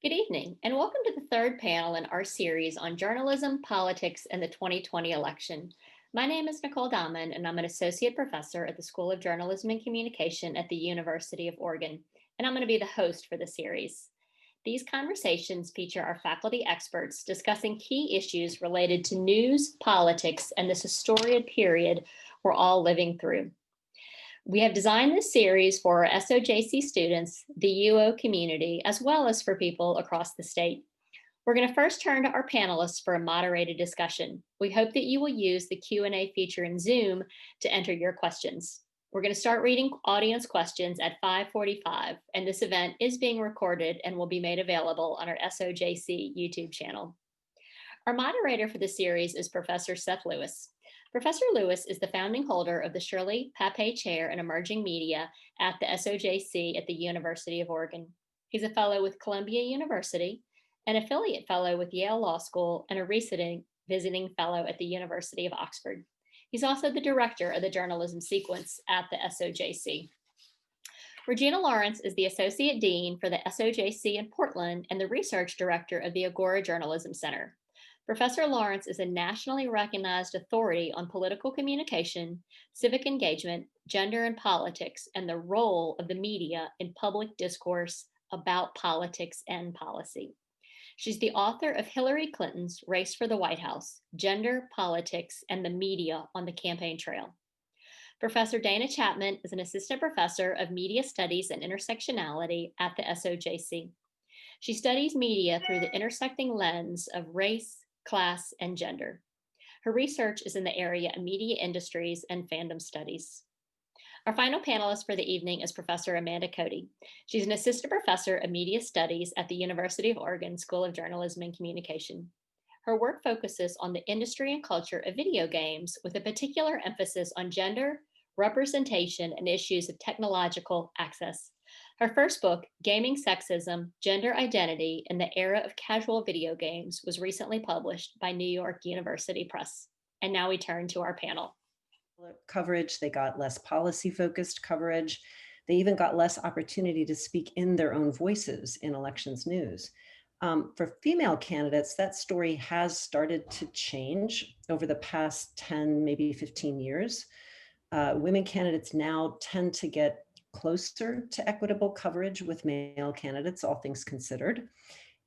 Good evening, and welcome to the third panel in our series on journalism, politics, and the 2020 election. My name is Nicole Dahmen, and I'm an associate professor at the School of Journalism and Communication at the University of Oregon, and I'm going to be the host for the series. These conversations feature our faculty experts discussing key issues related to news, politics, and this historic period we're all living through. We have designed this series for our SOJC students, the UO community, as well as for people across the state. We're going to first turn to our panelists for a moderated discussion. We hope that you will use the Q&A feature in Zoom to enter your questions. We're going to start reading audience questions at 5:45, and this event is being recorded and will be made available on our SOJC YouTube channel. Our moderator for the series is Professor Seth Lewis. Professor Lewis is the founding holder of the Shirley Papay Chair in Emerging Media at the SOJC at the University of Oregon. He's a fellow with Columbia University, an affiliate fellow with Yale Law School, and a visiting fellow at the University of Oxford. He's also the director of the journalism sequence at the SOJC. Regina Lawrence is the Associate Dean for the SOJC in Portland and the Research Director of the Agora Journalism Center. Professor Lawrence is a nationally recognized authority on political communication, civic engagement, gender and politics, and the role of the media in public discourse about politics and policy. She's the author of Hillary Clinton's Race for the White House, Gender, Politics, and the Media on the Campaign Trail. Professor Dayna Chatman is an assistant professor of media studies and intersectionality at the SOJC. She studies media through the intersecting lens of race, class, and gender. Her research is in the area of media industries and fandom studies. Our final panelist for the evening is Professor Amanda Cote. She's an assistant professor of media studies at the University of Oregon School of Journalism and Communication. Her work focuses on the industry and culture of video games with a particular emphasis on gender, representation, and issues of technological access. Her first book, Gaming Sexism, Gender Identity in the Era of Casual Video Games, was recently published by New York University Press. And now we turn to our panel. Coverage, they got less policy-focused coverage. They even got less opportunity to speak in their own voices in elections news. For female candidates, that story has started to change over the past 10, maybe 15 years. Women candidates now tend to get closer to equitable coverage with male candidates, all things considered.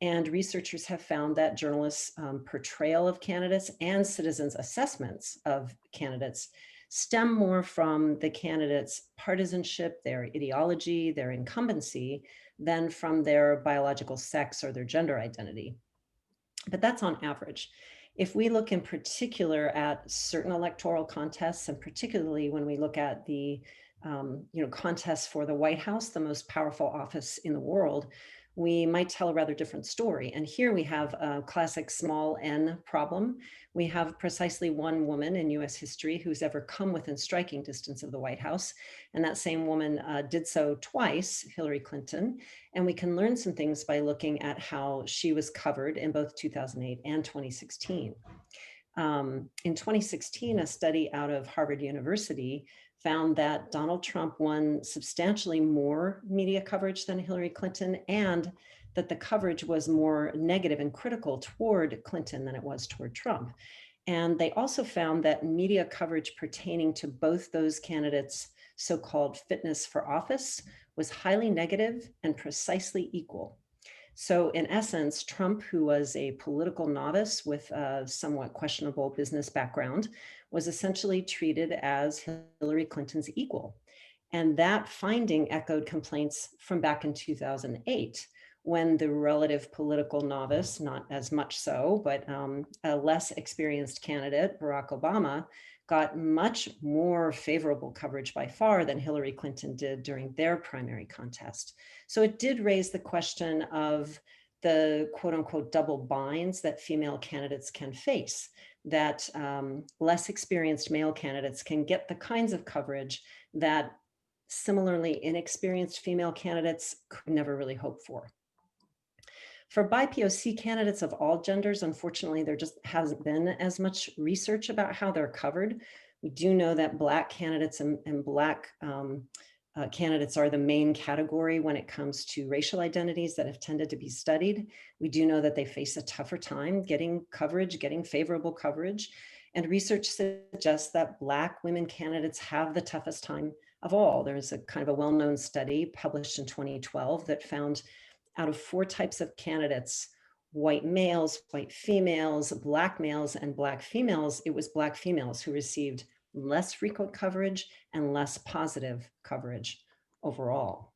And researchers have found that journalists' portrayal of candidates and citizens' assessments of candidates stem more from the candidates' partisanship, their ideology, their incumbency, than from their biological sex or their gender identity. But that's on average. If we look in particular at certain electoral contests, and particularly when we look at the contests for the White House, the most powerful office in the world, we might tell a rather different story. And here we have a classic small n problem. We have precisely one woman in US history who's ever come within striking distance of the White House. And that same woman did so twice, Hillary Clinton. And we can learn some things by looking at how she was covered in both 2008 and 2016. In 2016, a study out of Harvard University found that Donald Trump won substantially more media coverage than Hillary Clinton, and that the coverage was more negative and critical toward Clinton than it was toward Trump. And they also found that media coverage pertaining to both those candidates' so-called fitness for office was highly negative and precisely equal. So in essence, Trump, who was a political novice with a somewhat questionable business background, was essentially treated as Hillary Clinton's equal. And that finding echoed complaints from back in 2008, when the relative political novice, not as much so, but a less experienced candidate, Barack Obama, got much more favorable coverage by far than Hillary Clinton did during their primary contest. So it did raise the question of the quote unquote double binds that female candidates can face, that less experienced male candidates can get the kinds of coverage that similarly inexperienced female candidates could never really hope for. For BIPOC candidates of all genders, unfortunately, there just hasn't been as much research about how they're covered. We do know that Black candidates and Black candidates are the main category when it comes to racial identities that have tended to be studied. We do know that they face a tougher time getting coverage, getting favorable coverage. And research suggests that Black women candidates have the toughest time of all. There's a kind of a well-known study published in 2012 that found out of 4 types of candidates, white males, white females, Black males, and Black females, it was Black females who received less frequent coverage and less positive coverage overall.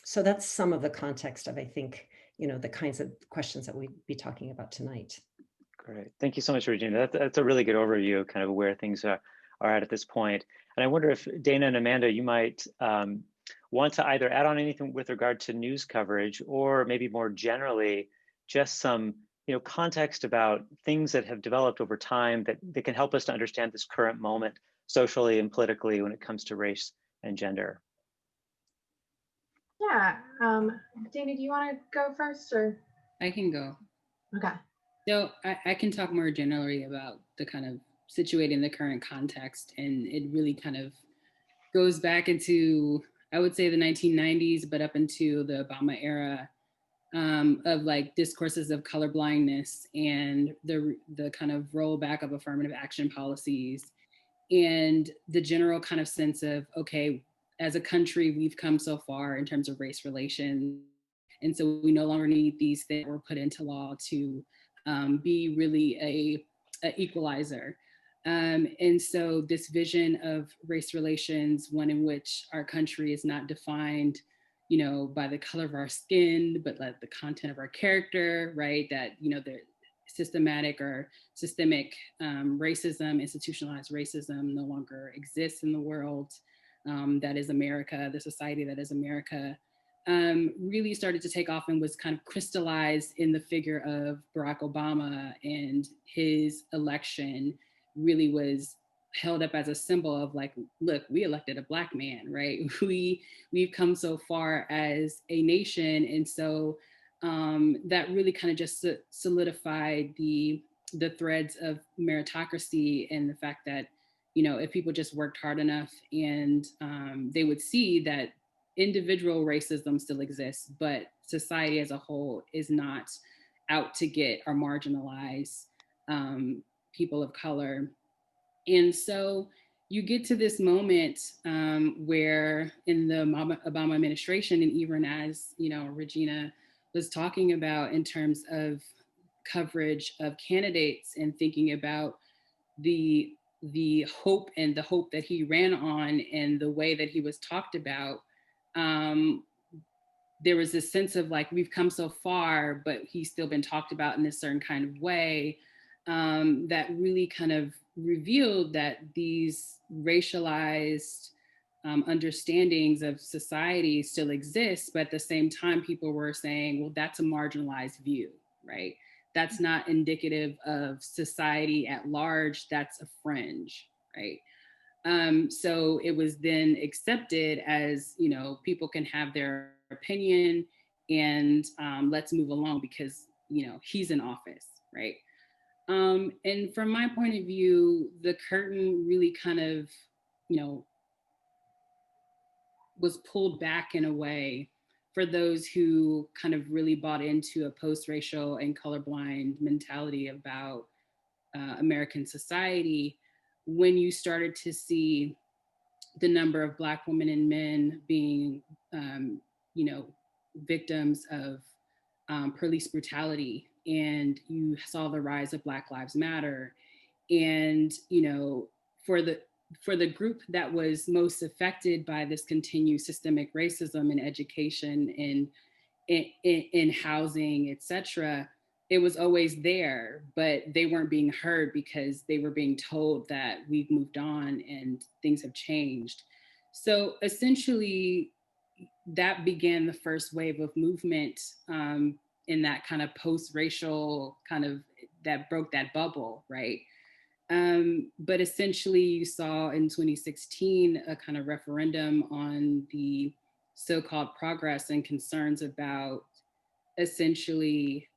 So that's some of the context of, I think, the kinds of questions that we'd be talking about tonight. Great. Thank you so much, Regina. That's a really good overview of kind of where things are at this point. And I wonder if Dayna and Amanda, you might want to either add on anything with regard to news coverage, or maybe more generally, just some context about things that have developed over time that can help us to understand this current moment socially and politically when it comes to race and gender. Yeah, Dayna, do you want to go first, or? I can go. Okay. So I can talk more generally about the kind of situating the current context, and it really kind of goes back into, I would say, the 1990s, but up into the Obama era, of like discourses of colorblindness and the kind of rollback of affirmative action policies, and the general kind of sense of, okay, as a country, we've come so far in terms of race relations, and so we no longer need these things that were put into law to be really a equalizer. And so this vision of race relations, one in which our country is not defined, by the color of our skin, but like the content of our character, right? That, the systematic or systemic racism, institutionalized racism no longer exists in the world. That is America, the society that is America. Really started to take off and was kind of crystallized in the figure of Barack Obama, and his election really was held up as a symbol of like, look, we elected a Black man, right? We've come so far as a nation. And so that really kind of just solidified the threads of meritocracy, and the fact that, if people just worked hard enough, and they would see that individual racism still exists, but society as a whole is not out to get or marginalize people of color. And so you get to this moment where in the Obama administration, and even as, Regina was talking about in terms of coverage of candidates and thinking about the hope that he ran on and the way that he was talked about, there was this sense of like, we've come so far, but he's still been talked about in this certain kind of way, that really kind of revealed that these racialized understandings of society still exist, but at the same time, people were saying, well, that's a marginalized view, right? That's not indicative of society at large, that's a fringe, right? So it was then accepted as, people can have their opinion, and let's move along because, he's in office, right? And from my point of view, the curtain really kind of, was pulled back in a way for those who kind of really bought into a post-racial and colorblind mentality about American society, when you started to see the number of Black women and men being, victims of police brutality, and you saw the rise of Black Lives Matter, and for the group that was most affected by this continued systemic racism in education and in housing, etc., it was always there, but they weren't being heard because they were being told that we've moved on and things have changed. So essentially, that began the first wave of movement in that kind of post-racial kind of, that broke that bubble, right? But essentially, you saw in 2016 a kind of referendum on the so-called progress and concerns about essentially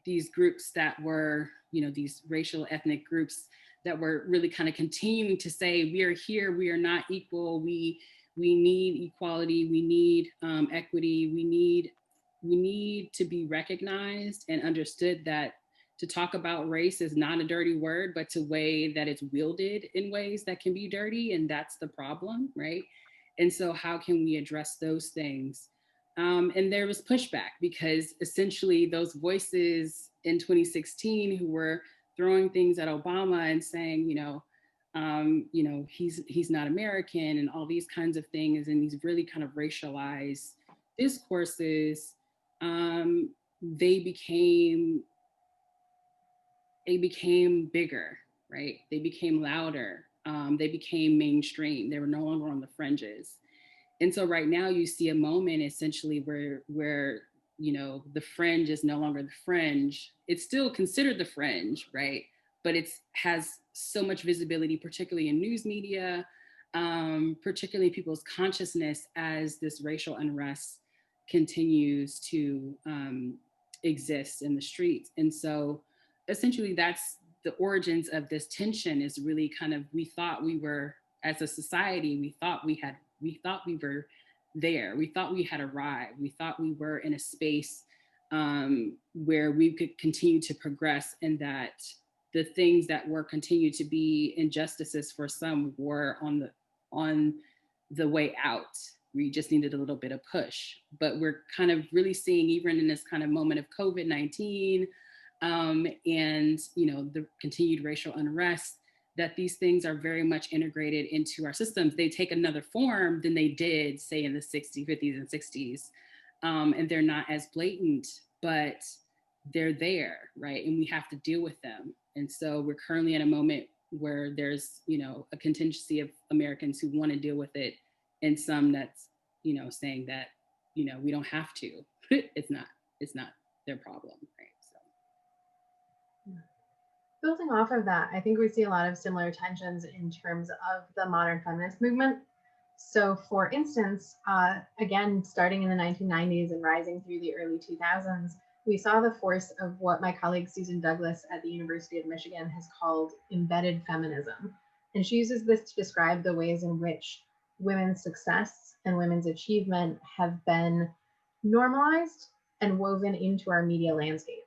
these groups that were, these racial ethnic groups that we're really kind of continuing to say, we are here, we are not equal, we need equality, we need equity, we need to be recognized and understood that to talk about race is not a dirty word, but to way that it's wielded in ways that can be dirty, and that's the problem, right? And so how can we address those things? And there was pushback because essentially those voices in 2016 who were throwing things at Obama and saying, he's not American and all these kinds of things and these really kind of racialized discourses, they became bigger, right? They became louder. They became mainstream. They were no longer on the fringes. And so right now you see a moment essentially where the fringe is no longer the fringe. It's still considered the fringe, right? But it has so much visibility, particularly in news media, particularly people's consciousness as this racial unrest continues to exist in the streets. And so essentially that's the origins of this tension, is really kind of, we thought we were, as a society, we thought we were there. We thought we had arrived. We thought we were in a space where we could continue to progress, and that the things that were continued to be injustices for some were on the way out. We just needed a little bit of push. But we're kind of really seeing, even in this kind of moment of COVID-19 and the continued racial unrest, that these things are very much integrated into our systems. They take another form than they did, say, in the 60s, 50s, and 60s. And they're not as blatant, but they're there, right? And we have to deal with them. And so we're currently in a moment where there's, a contingency of Americans who want to deal with it, and some that's, saying that, we don't have to. It's not their problem, right? So. Building off of that, I think we see a lot of similar tensions in terms of the modern feminist movement. So for instance, again, starting in the 1990s and rising through the early 2000s, we saw the force of what my colleague Susan Douglas at the University of Michigan has called embedded feminism. And she uses this to describe the ways in which women's success and women's achievement have been normalized and woven into our media landscape.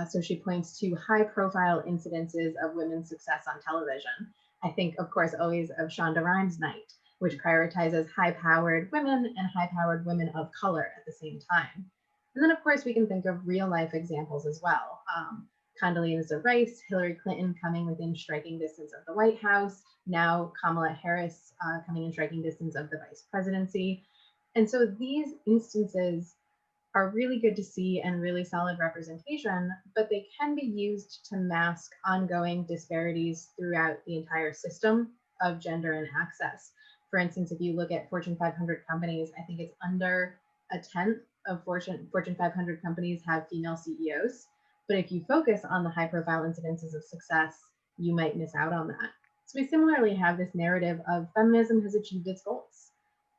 So she points to high-profile incidences of women's success on television. I think, of course, always of Shonda Rhimes' Night, which prioritizes high-powered women and high-powered women of color at the same time. And then, of course, we can think of real-life examples as well. Condoleezza Rice, Hillary Clinton coming within striking distance of the White House, now Kamala Harris coming in striking distance of the vice presidency. And so these instances are really good to see and really solid representation, but they can be used to mask ongoing disparities throughout the entire system of gender and access. For instance, if you look at Fortune 500 companies, I think it's under a tenth of Fortune 500 companies have female CEOs. But if you focus on the high-profile incidences of success, you might miss out on that. So we similarly have this narrative of feminism has achieved its goals.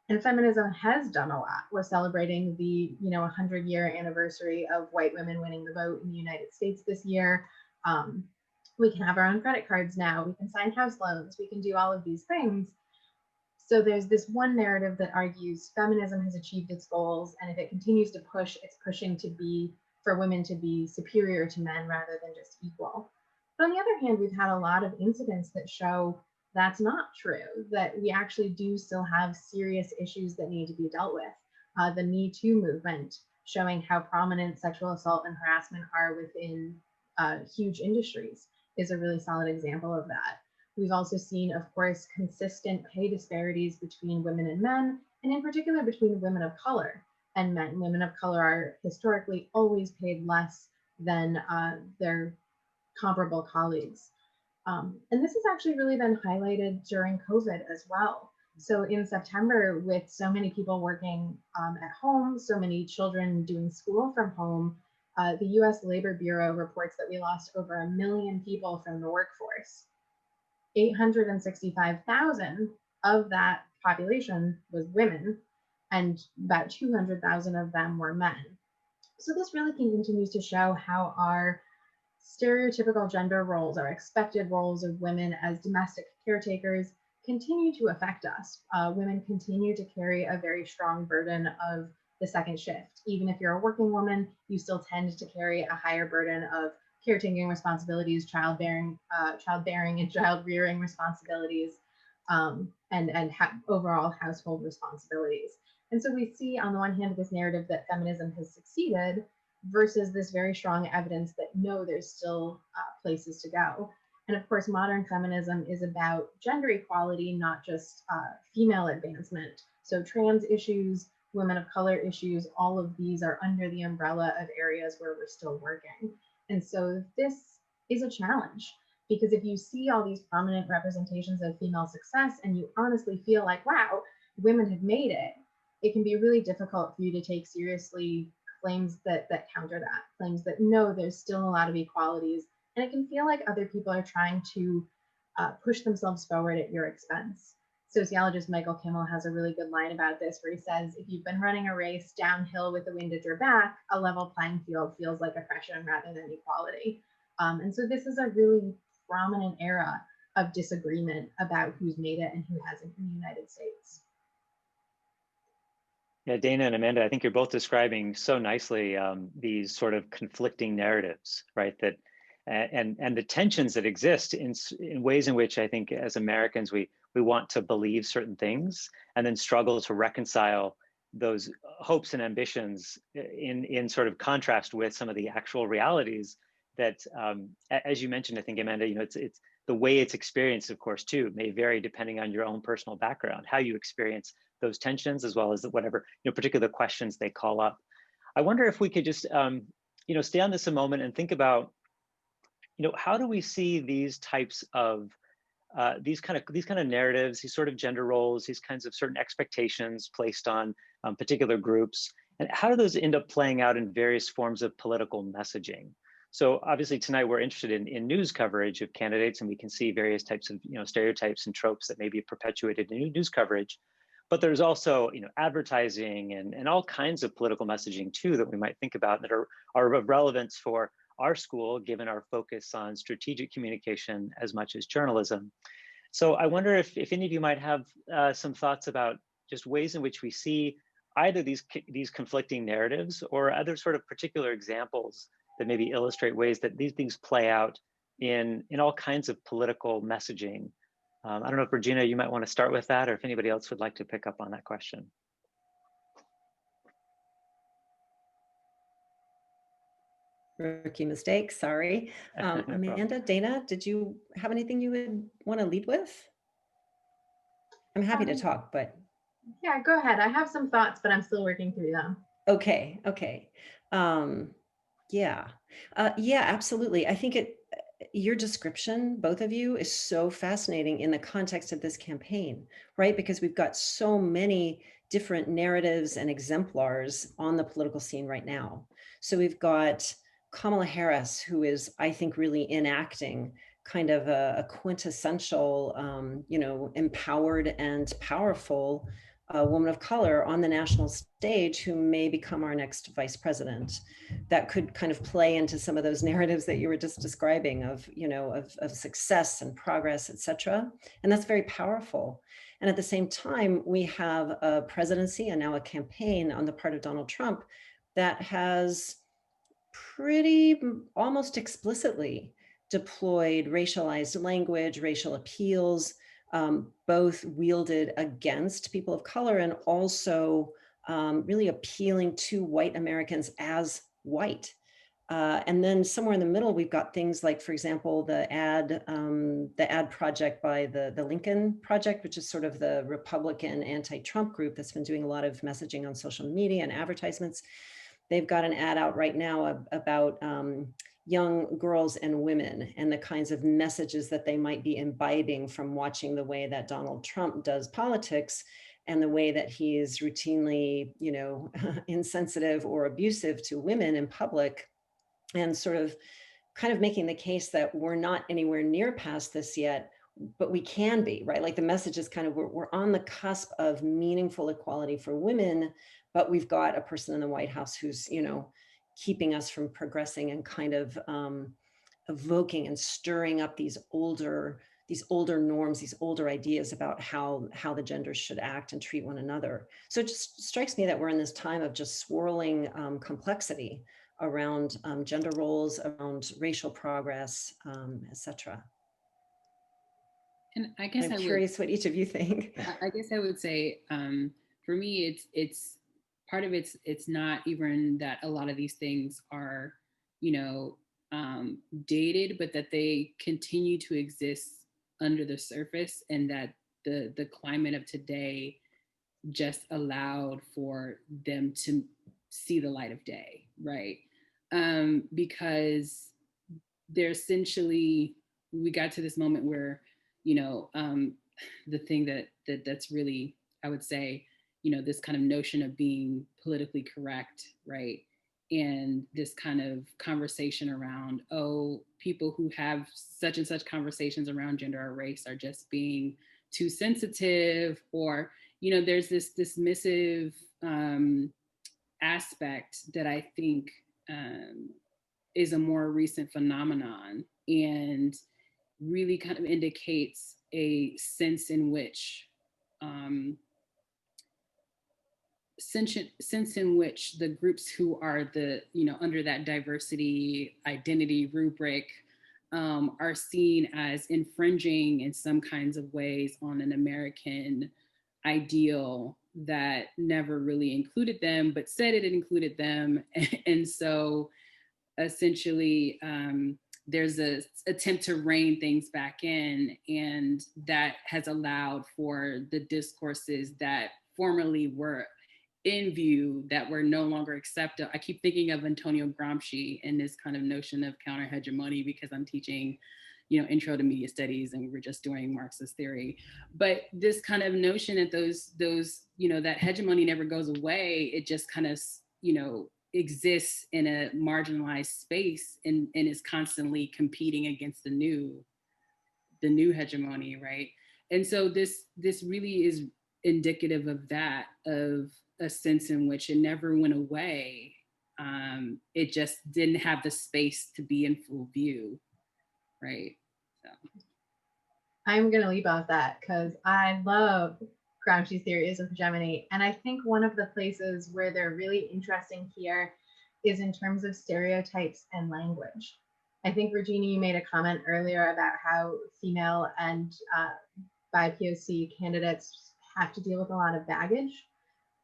And feminism has done a lot. We're celebrating the 100-year anniversary of white women winning the vote in the United States this year. We can have our own credit cards now. We can sign house loans. We can do all of these things. So there's this one narrative that argues feminism has achieved its goals, and if it continues to push, it's pushing for women to be superior to men rather than just equal. But on the other hand, we've had a lot of incidents that show that's not true, that we actually do still have serious issues that need to be dealt with. The Me Too movement showing how prominent sexual assault and harassment are within huge industries is a really solid example of that. We've also seen, of course, consistent pay disparities between women and men, and in particular between women of color and men. Women of color are historically always paid less than their comparable colleagues. And this has actually really been highlighted during COVID as well. So in September, with so many people working at home, so many children doing school from home, the US Labor Bureau reports that we lost over 1 million people from the workforce. 865,000 of that population was women, and about 200,000 of them were men. So this really continues to show how our stereotypical gender roles, our expected roles of women as domestic caretakers, continue to affect us. Women continue to carry a very strong burden of the second shift. Even if you're a working woman, you still tend to carry a higher burden of caretaking responsibilities, childbearing and child rearing responsibilities, and overall household responsibilities. And so we see on the one hand this narrative that feminism has succeeded versus this very strong evidence that no, there's still places to go. And of course, modern feminism is about gender equality, not just female advancement. So trans issues, women of color issues, all of these are under the umbrella of areas where we're still working. And so this is a challenge, because if you see all these prominent representations of female success and you honestly feel like, wow, women have made it, it can be really difficult for you to take seriously claims that counter that, claims that no, there's still a lot of equalities. And it can feel like other people are trying to push themselves forward at your expense. Sociologist Michael Kimmel has a really good line about this, where he says, if you've been running a race downhill with the wind at your back, a level playing field feels like oppression rather than equality. And so this is a really prominent era of disagreement about who's made it and who hasn't in the United States. Yeah, Dayna and Amanda, I think you're both describing so nicely these sort of conflicting narratives, right? That and the tensions that exist in ways in which I think as Americans we want to believe certain things and then struggle to reconcile those hopes and ambitions in sort of contrast with some of the actual realities that, as you mentioned, I think, Amanda, you know, it's the way it's experienced, of course, too, may vary depending on your own personal background, how you experience those tensions, as well as whatever, you know, particular questions they call up. I wonder if we could just, you know, stay on this a moment and think about, you know, how do we see these types of these kind of narratives, these sort of gender roles, these kinds of certain expectations placed on particular groups, and how do those end up playing out in various forms of political messaging? So obviously tonight we're interested in news coverage of candidates, and we can see various types of, you know, stereotypes and tropes that may be perpetuated in news coverage. But there's also, you know, advertising and all kinds of political messaging too that we might think about that are of relevance for our school, given our focus on strategic communication as much as journalism. So I wonder if any of you might have some thoughts about just ways in which we see either these conflicting narratives or other sort of particular examples that maybe illustrate ways that these things play out in all kinds of political messaging. I don't know if Regina, you might want to start with that, or if anybody else would like to pick up on that question. Rookie mistake, sorry. Amanda, Dayna, did you have anything you would want to lead with? I'm happy to talk, but. Yeah, go ahead. I have some thoughts, but I'm still working through them. Okay. Yeah, absolutely. I think your description, both of you, is so fascinating in the context of this campaign, right? Because we've got so many different narratives and exemplars on the political scene right now. So we've got Kamala Harris, who is, I think, really enacting kind of a quintessential, you know, empowered and powerful woman of color on the national stage who may become our next vice president. That could kind of play into some of those narratives that you were just describing of, you know, of success and progress, et cetera. And that's very powerful. And at the same time, we have a presidency and now a campaign on the part of Donald Trump that has pretty almost explicitly deployed racialized language, racial appeals, both wielded against people of color and also really appealing to white Americans as white. And then somewhere in the middle, we've got things like, for example, the ad project by the Lincoln Project, which is sort of the Republican anti-Trump group that's been doing a lot of messaging on social media and advertisements. They've got an ad out right now about young girls and women and the kinds of messages that they might be imbibing from watching the way that Donald Trump does politics and the way that he is routinely, you know, insensitive or abusive to women in public, and sort of kind of making the case that we're not anywhere near past this yet, but we can be, right? Like the message is kind of, we're on the cusp of meaningful equality for women, but we've got a person in the White House who's, you know, keeping us from progressing and kind of evoking and stirring up these older norms, these older ideas about how the genders should act and treat one another. So it just strikes me that we're in this time of just swirling complexity around gender roles, around racial progress, etc. And I guess I'm curious what each of you think. I guess I would say, for me, it's part of it's not even that a lot of these things are, you know, dated, but that they continue to exist under the surface, and that the climate of today just allowed for them to see the light of day, right? Because they're essentially, we got to this moment where, you know, the thing that's really, I would say, you know, this kind of notion of being politically correct, right? And this kind of conversation around, oh, people who have such and such conversations around gender or race are just being too sensitive, or, you know, there's this dismissive aspect that I think is a more recent phenomenon, and really kind of indicates a sense in which sense in which the groups who are the, you know, under that diversity identity rubric are seen as infringing in some kinds of ways on an American ideal that never really included them, but said it included them. And so essentially, there's a attempt to rein things back in, and that has allowed for the discourses that formerly were in view that were no longer accepted. I keep thinking of Antonio Gramsci and this kind of notion of counter hegemony, because I'm teaching, you know, intro to media studies, and we're just doing Marxist theory. But this kind of notion that those, you know, that hegemony never goes away. It just kind of, you know, exists in a marginalized space, and is constantly competing against the new hegemony, right? And so this really is indicative of that, of a sense in which it never went away. It just didn't have the space to be in full view, right? So I'm going to leap off that because I love Gramsci's theories of hegemony. And I think one of the places where they're really interesting here is in terms of stereotypes and language. I think, Regina, you made a comment earlier about how female and BIPOC candidates have to deal with a lot of baggage.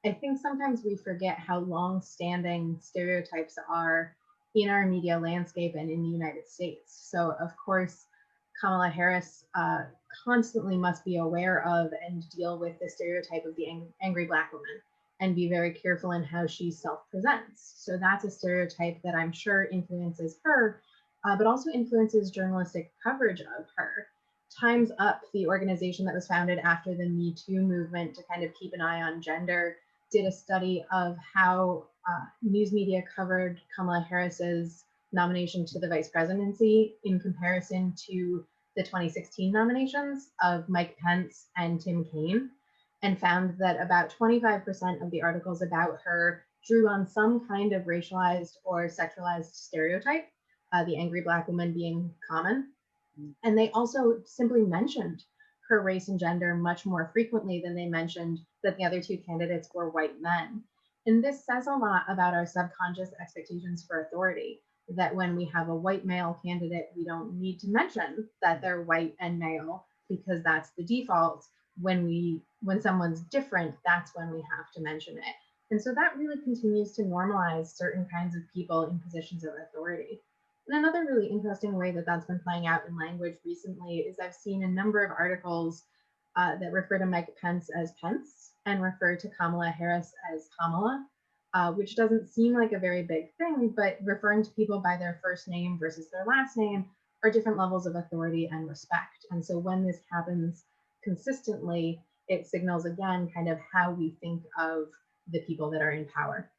I think sometimes we forget how long-standing stereotypes are in our media landscape and in the United States. So, of course, Kamala Harris constantly must be aware of and deal with the stereotype of the angry Black woman, and be very careful in how she self-presents. So that's a stereotype that I'm sure influences her, but also influences journalistic coverage of her. Time's Up, the organization that was founded after the Me Too movement to kind of keep an eye on gender, did a study of how news media covered Kamala Harris's nomination to the vice presidency in comparison to the 2016 nominations of Mike Pence and Tim Kaine, and found that about 25% of the articles about her drew on some kind of racialized or sexualized stereotype, the angry Black woman being common. And they also simply mentioned her race and gender much more frequently than they mentioned that the other two candidates were white men. And this says a lot about our subconscious expectations for authority, that when we have a white male candidate, we don't need to mention that they're white and male, because that's the default. When someone's different, that's when we have to mention it. And so that really continues to normalize certain kinds of people in positions of authority. And another really interesting way that that's been playing out in language recently is I've seen a number of articles that refer to Mike Pence as Pence and refer to Kamala Harris as Kamala, which doesn't seem like a very big thing, but referring to people by their first name versus their last name are different levels of authority and respect. And so when this happens consistently, it signals again kind of how we think of the people that are in power.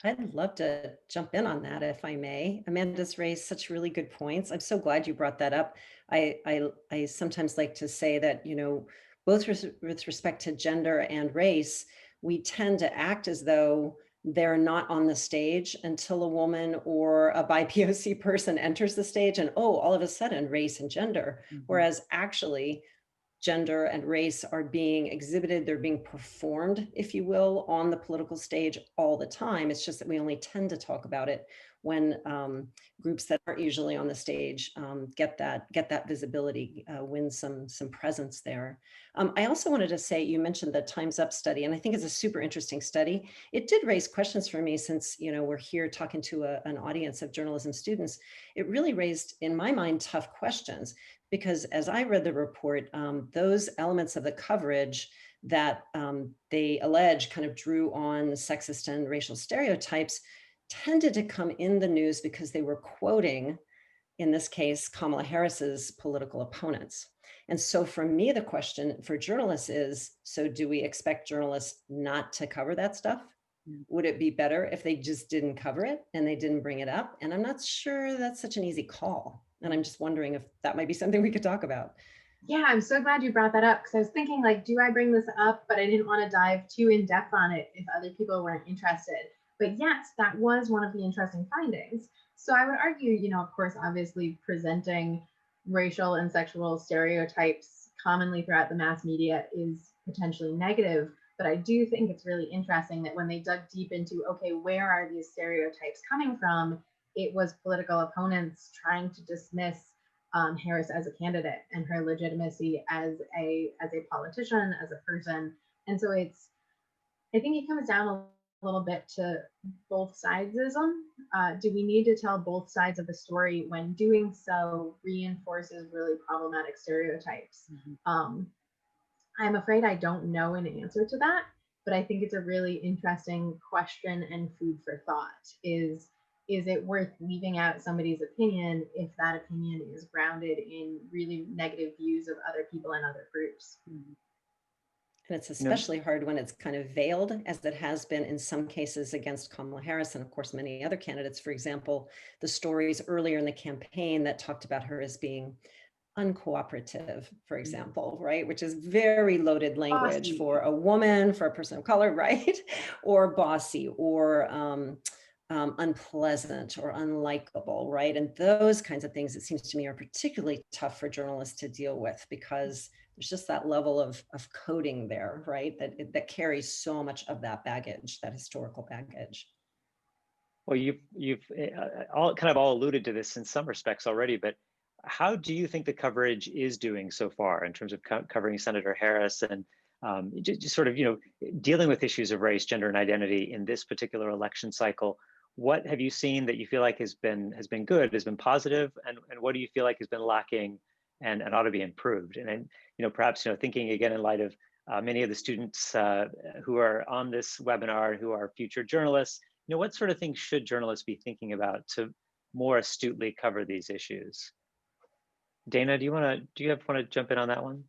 I'd love to jump in on that, if I may. Amanda's raised such really good points. I'm so glad you brought that up. I sometimes like to say that, you know, both with respect to gender and race, we tend to act as though they're not on the stage until a woman or a BIPOC person enters the stage, and oh, all of a sudden race and gender, whereas actually gender and race are being exhibited, they're being performed, if you will, on the political stage all the time. It's just that we only tend to talk about it when groups that aren't usually on the stage get that visibility, win some presence there. I also wanted to say, you mentioned the Time's Up study, and I think it's a super interesting study. It did raise questions for me, since we're here talking to an audience of journalism students. It really raised, in my mind, tough questions, because as I read the report, those elements of the coverage that they allege kind of drew on sexist and racial stereotypes tended to come in the news because they were quoting, in this case, Kamala Harris's political opponents. And so for me, the question for journalists is, so do we expect journalists not to cover that stuff? Would it be better if they just didn't cover it and they didn't bring it up? And I'm not sure that's such an easy call. And I'm just wondering if that might be something we could talk about. Yeah, I'm so glad you brought that up, because I was thinking, like, do I bring this up? But I didn't want to dive too in depth on it if other people weren't interested. But yes, that was one of the interesting findings. So I would argue, of course, obviously presenting racial and sexual stereotypes commonly throughout the mass media is potentially negative. But I do think it's really interesting that when they dug deep into, okay, where are these stereotypes coming from? It was political opponents trying to dismiss Harris as a candidate and her legitimacy as a politician, as a person. And so I think it comes down a little bit to both sidesism. Do we need to tell both sides of the story when doing so reinforces really problematic stereotypes? I'm afraid I don't know an answer to that, but I think it's a really interesting question and food for thought. Is it worth leaving out somebody's opinion if that opinion is grounded in really negative views of other people and other groups? And it's especially hard when it's kind of veiled, as it has been in some cases against Kamala Harris and, of course, many other candidates. For example, the stories earlier in the campaign that talked about her as being uncooperative, for example, right? Which is very loaded language for a woman, for a person of color, right? Or bossy, or unpleasant, or unlikable, right? And those kinds of things, it seems to me, are particularly tough for journalists to deal with, because there's just that level of coding there, right? That carries so much of that baggage, that historical baggage. Well, you've all alluded to this in some respects already, but how do you think the coverage is doing so far in terms of covering Senator Harris and just sort of, dealing with issues of race, gender, and identity in this particular election cycle? What have you seen that you feel like has been good, has been positive, and what do you feel like has been lacking and ought to be improved? And then, perhaps, thinking again in light of many of the students who are on this webinar who are future journalists, what sort of things should journalists be thinking about to more astutely cover these issues? Dayna, do you want to jump in on that one?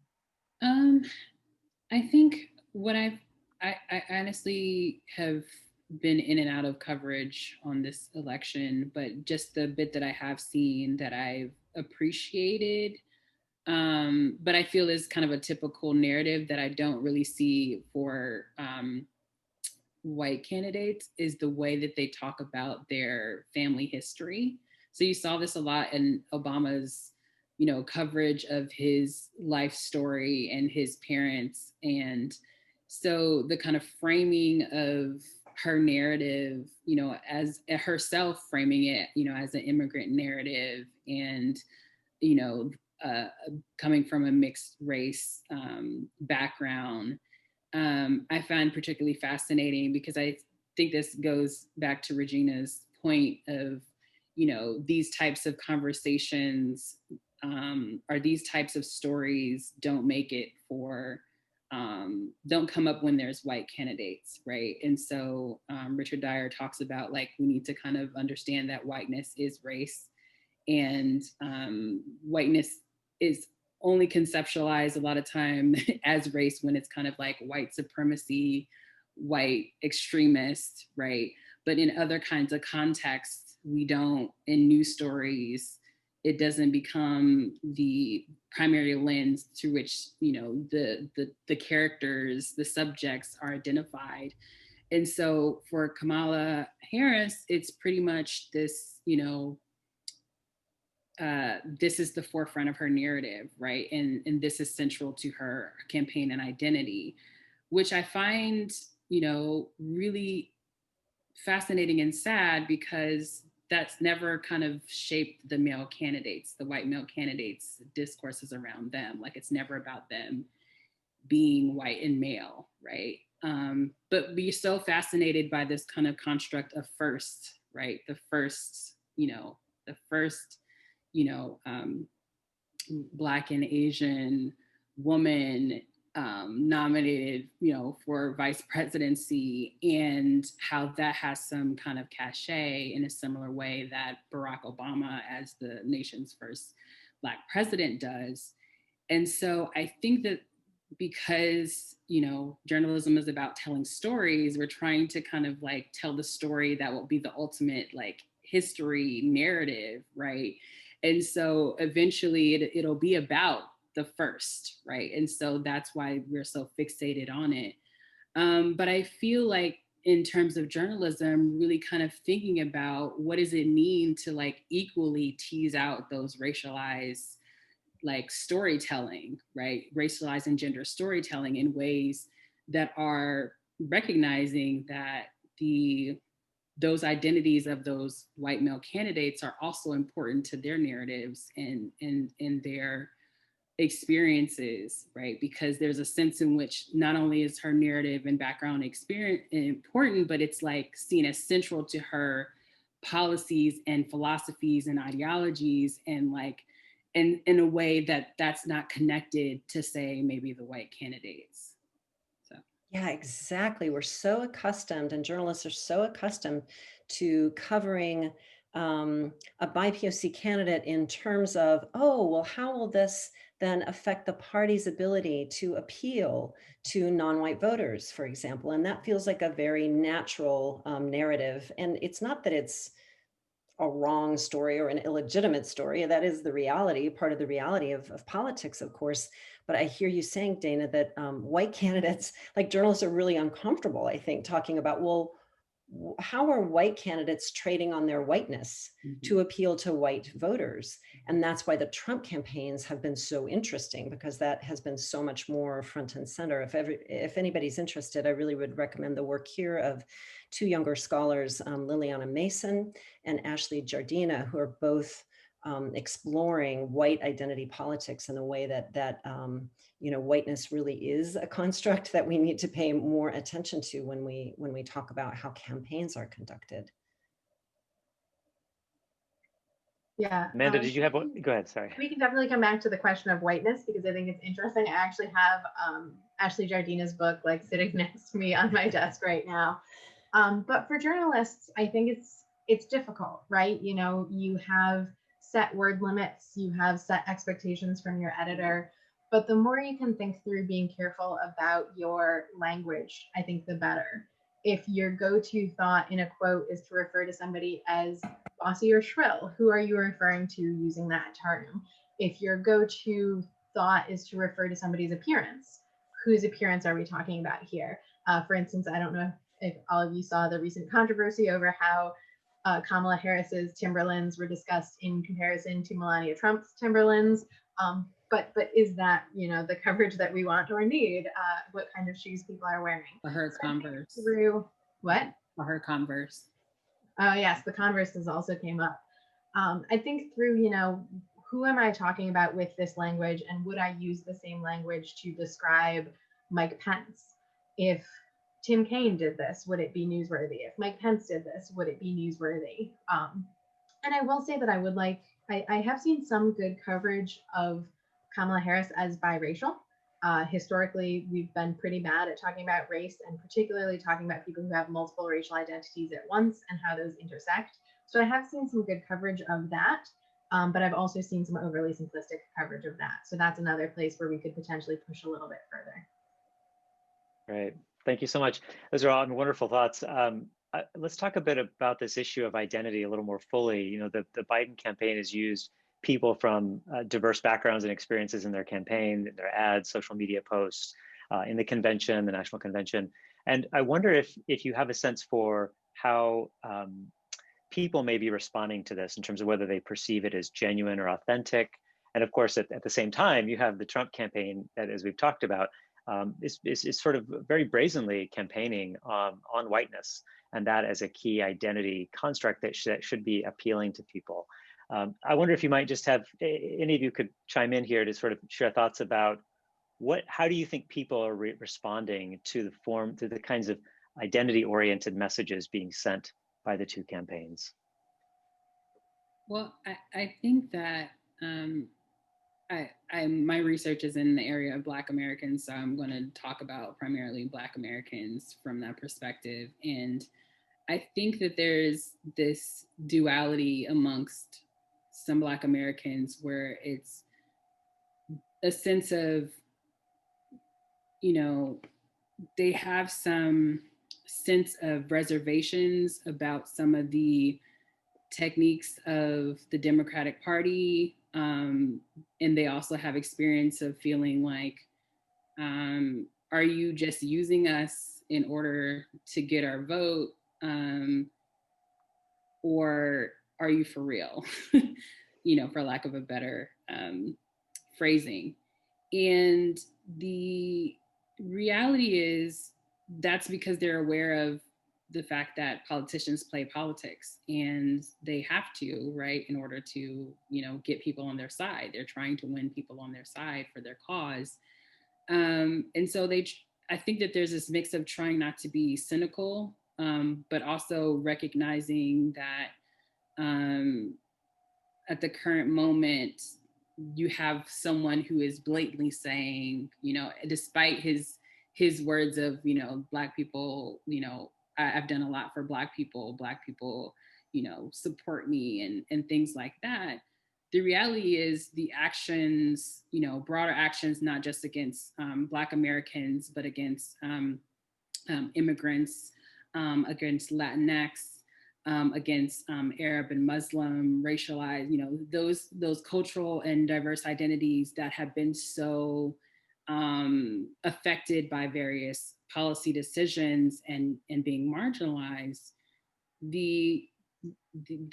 I think what I honestly have been in and out of coverage on this election, but just the bit that I have seen that I've appreciated, but I feel is kind of a typical narrative that I don't really see for white candidates, is the way that they talk about their family history. So you saw this a lot in Obama's coverage of his life story and his parents. And so the kind of framing of her narrative, as herself framing it, as an immigrant narrative, and, coming from a mixed race background, I find particularly fascinating, because I think this goes back to Regina's point of, these types of conversations or these types of stories don't make it for, don't come up when there's white candidates, right? And so Richard Dyer talks about, like, we need to kind of understand that whiteness is race, and whiteness is only conceptualized a lot of time as race when it's kind of like white supremacy, white extremist, right? But in other kinds of contexts, we don't, in news stories, it doesn't become the primary lens through which, the characters, the subjects are identified. And so for Kamala Harris, it's pretty much this, this is the forefront of her narrative, right? And this is central to her campaign and identity, which I find, really fascinating and sad, because that's never kind of shaped the male candidates, the white male candidates' discourses around them. Like, it's never about them being white and male, right? But we're so fascinated by this kind of construct of first, right? The first, Black and Asian woman nominated, for vice presidency, and how that has some kind of cachet in a similar way that Barack Obama, as the nation's first Black president, does. And so I think that because, journalism is about telling stories, we're trying to kind of like tell the story that will be the ultimate like history narrative, right? And so eventually it'll be about the first, right? And so that's why we're so fixated on it. But I feel like in terms of journalism, really kind of thinking about what does it mean to like equally tease out those racialized like storytelling, right? Racialized and gender storytelling in ways that are recognizing that those identities of those white male candidates are also important to their narratives and their experiences, right? Because there's a sense in which not only is her narrative and background experience important, but it's like seen as central to her policies and philosophies and ideologies, and like in a way that's not connected to, say, maybe the white candidates. So Yeah, exactly. We're so accustomed, and journalists are so accustomed to covering a BIPOC candidate in terms of, oh, well, how will this then affect the party's ability to appeal to non-white voters, for example? And that feels like a very natural narrative. And it's not that it's a wrong story or an illegitimate story. That is the reality, part of the reality of politics, of course. But I hear you saying, Dayna, that white candidates, like journalists, are really uncomfortable, I think, talking about, well, how are white candidates trading on their whiteness to appeal to white voters? And that's why the Trump campaigns have been so interesting, because that has been so much more front and center. If anybody's interested, I really would recommend the work here of two younger scholars, Liliana Mason and Ashley Jardina, who are both exploring white identity politics in a way that whiteness really is a construct that we need to pay more attention to when we talk about how campaigns are conducted. Yeah. Amanda, did you have one? Go ahead, sorry. We can definitely come back to the question of whiteness, because I think it's interesting. I actually have Ashley Jardina's book like sitting next to me on my desk right now. But for journalists, I think it's difficult, right? You have set word limits, you have set expectations from your editor, but the more you can think through being careful about your language, I think the better. If your go-to thought in a quote is to refer to somebody as bossy or shrill, who are you referring to using that term? If your go-to thought is to refer to somebody's appearance, whose appearance are we talking about here? For instance, I don't know if all of you saw the recent controversy over how Kamala Harris's Timberlands were discussed in comparison to Melania Trump's Timberlands. But is that, the coverage that we want or need? What kind of shoes people are wearing? For her Converse. Through what? For her Converse. Oh yes, the Converses also came up. I think through, who am I talking about with this language, and would I use the same language to describe Mike Pence? If Tim Kaine did this, would it be newsworthy? If Mike Pence did this, would it be newsworthy? And I will say that I have seen some good coverage of Kamala Harris as biracial. Historically, we've been pretty bad at talking about race, and particularly talking about people who have multiple racial identities at once and how those intersect. So I have seen some good coverage of that, but I've also seen some overly simplistic coverage of that. So that's another place where we could potentially push a little bit further. Great. Thank you so much. Those are all wonderful thoughts. Let's talk a bit about this issue of identity a little more fully. The Biden campaign has used people from diverse backgrounds and experiences in their campaign, in their ads, social media posts, in the convention, the national convention. And I wonder if you have a sense for how people may be responding to this in terms of whether they perceive it as genuine or authentic. And of course, at the same time, you have the Trump campaign that, as we've talked about, is sort of very brazenly campaigning on whiteness, and that as a key identity construct that should be appealing to people. I wonder if you might just have, any of you could chime in here to sort of share thoughts about how do you think people are responding to the kinds of identity-oriented messages being sent by the two campaigns? Well, I think that my research is in the area of Black Americans, so I'm going to talk about primarily Black Americans from that perspective. And I think that there's this duality amongst some Black Americans where it's a sense of, you know, they have some sense of reservations about some of the techniques of the Democratic Party. And they also have experience of feeling like, are you just using us in order to get our vote? Or are you for real? You know, for lack of a better phrasing. And the reality is that's because they're aware of the fact that politicians play politics, and they have to, right, in order to, you know, get people on their side. They're trying to win people on their side for their cause. And so I think that there's this mix of trying not to be cynical, but also recognizing that at the current moment, you have someone who is blatantly saying, you know, despite his words of, you know, Black people, you know, I've done a lot for Black people, you know, support me and things like that. The reality is the actions, you know, broader actions, not just against Black Americans, but against immigrants, against Latinx, against Arab and Muslim, racialized, you know, those cultural and diverse identities that have been so affected by various policy decisions and being marginalized. The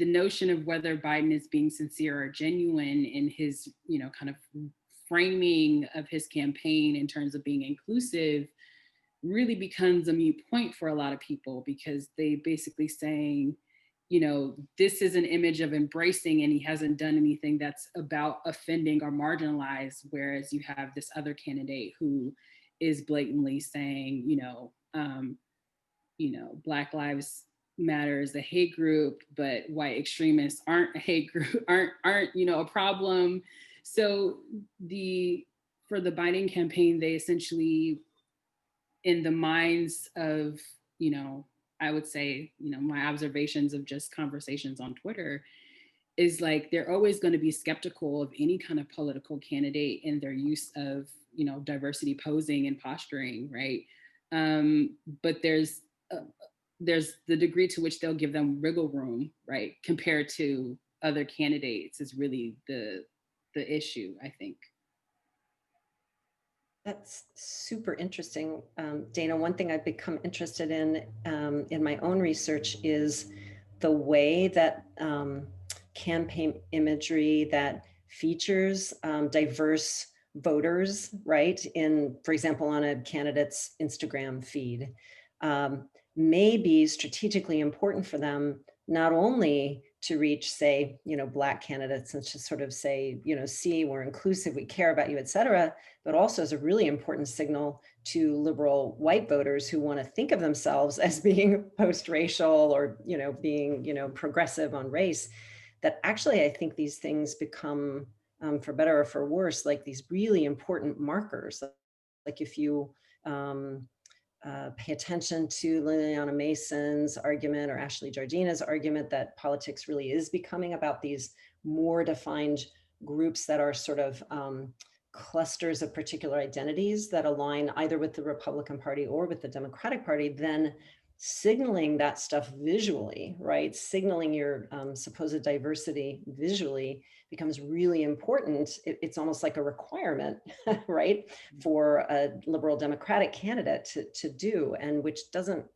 notion of whether Biden is being sincere or genuine in his, you know, kind of framing of his campaign in terms of being inclusive really becomes a moot point for a lot of people, because they basically saying, you know, this is an image of embracing and he hasn't done anything that's about offending or marginalized, whereas you have this other candidate who is blatantly saying, you know, Black Lives Matter is a hate group, but white extremists aren't a hate group, aren't, you know, a problem. So for the Biden campaign, they essentially, in the minds of, you know, I would say, you know, my observations of just conversations on Twitter is like, they're always going to be skeptical of any kind of political candidate in their use of, you know, diversity posing and posturing, right? But there's the degree to which they'll give them wiggle room, right, compared to other candidates is really the issue, I think. That's super interesting. Dayna, one thing I've become interested in my own research is the way that campaign imagery that features diverse voters, right? For example, on a candidate's Instagram feed, may be strategically important for them, not only to reach, say, you know, Black candidates and to sort of say, you know, see, we're inclusive, we care about you, et cetera, but also as a really important signal to liberal white voters who want to think of themselves as being post-racial or, you know, being, you know, progressive on race. That actually, I think these things become, for better or for worse, like these really important markers. Like if you pay attention to Liliana Mason's argument or Ashley Jardina's argument that politics really is becoming about these more defined groups that are sort of clusters of particular identities that align either with the Republican Party or with the Democratic Party, then signaling that stuff visually, right? Signaling your supposed diversity visually becomes really important. It's almost like a requirement, right, for a liberal Democratic candidate to do, and which doesn't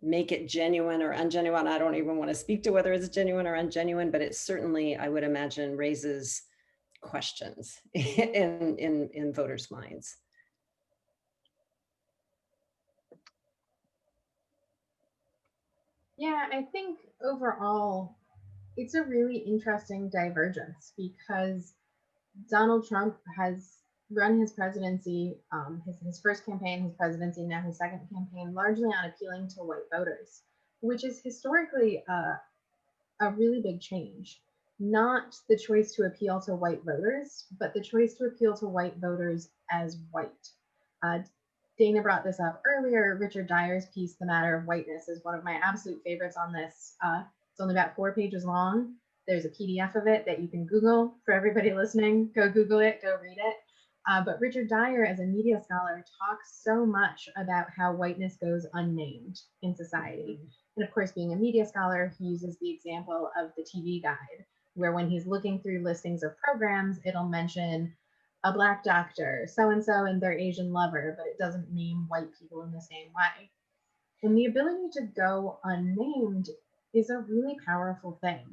make it genuine or ungenuine. I don't even want to speak to whether it's genuine or ungenuine, but it certainly, I would imagine, raises questions in voters' minds. Yeah, I think overall, it's a really interesting divergence because Donald Trump has run his presidency, his first campaign, his presidency, now his second campaign, largely on appealing to white voters, which is historically a really big change. Not the choice to appeal to white voters, but the choice to appeal to white voters as white. Dayna brought this up earlier. Richard Dyer's piece, The Matter of Whiteness, is one of my absolute favorites on this. It's only about 4 pages long. There's a PDF of it that you can Google. For everybody listening, go Google it, go read it. But Richard Dyer, as a media scholar, talks so much about how whiteness goes unnamed in society. And of course, being a media scholar, he uses the example of the TV guide, where when he's looking through listings of programs, it'll mention a Black doctor, so-and-so and their Asian lover, but it doesn't name white people in the same way. And the ability to go unnamed is a really powerful thing.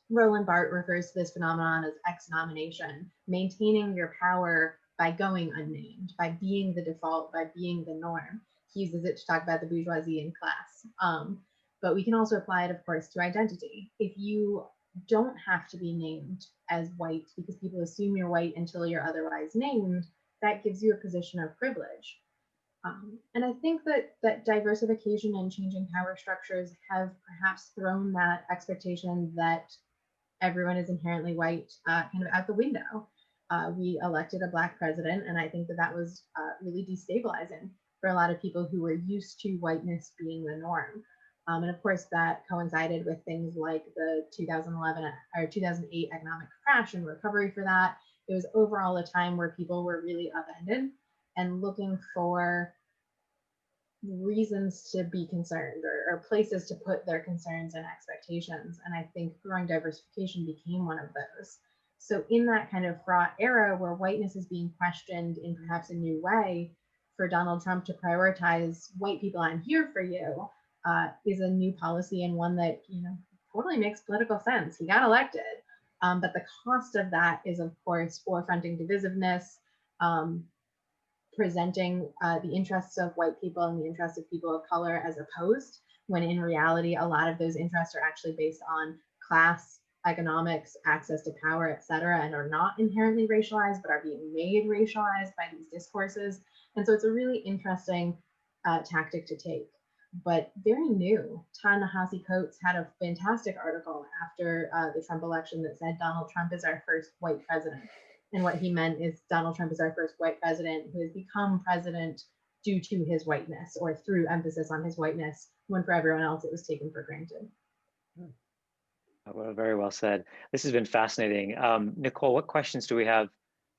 Roland Barthes refers to this phenomenon as ex-nomination, maintaining your power by going unnamed, by being the default, by being the norm. He uses it to talk about the bourgeoisie in class. But we can also apply it, of course, to identity. If you don't have to be named as white because people assume you're white until you're otherwise named, that gives you a position of privilege. And I think that diversification and changing power structures have perhaps thrown that expectation that everyone is inherently white kind of out the window. We elected a Black president, and I think that was really destabilizing for a lot of people who were used to whiteness being the norm. And of course, that coincided with things like the 2011 or 2008 economic crash and recovery for that. It was overall a time where people were really upended and looking for reasons to be concerned or places to put their concerns and expectations. And I think growing diversification became one of those. So in that kind of fraught era where whiteness is being questioned in perhaps a new way, for Donald Trump to prioritize white people, I'm here for you, is a new policy and one that, totally makes political sense. He got elected. But the cost of that is, of course, forefronting divisiveness, presenting the interests of white people and the interests of people of color as opposed, when in reality, a lot of those interests are actually based on class, economics, access to power, et cetera, and are not inherently racialized, but are being made racialized by these discourses. And so it's a really interesting tactic to take, but very new. Ta-Nehisi Coates had a fantastic article after the Trump election that said Donald Trump is our first white president. And what he meant is Donald Trump is our first white president who has become president due to his whiteness or through emphasis on his whiteness, when for everyone else it was taken for granted. Well, very well said. This has been fascinating. Nicole, what questions do we have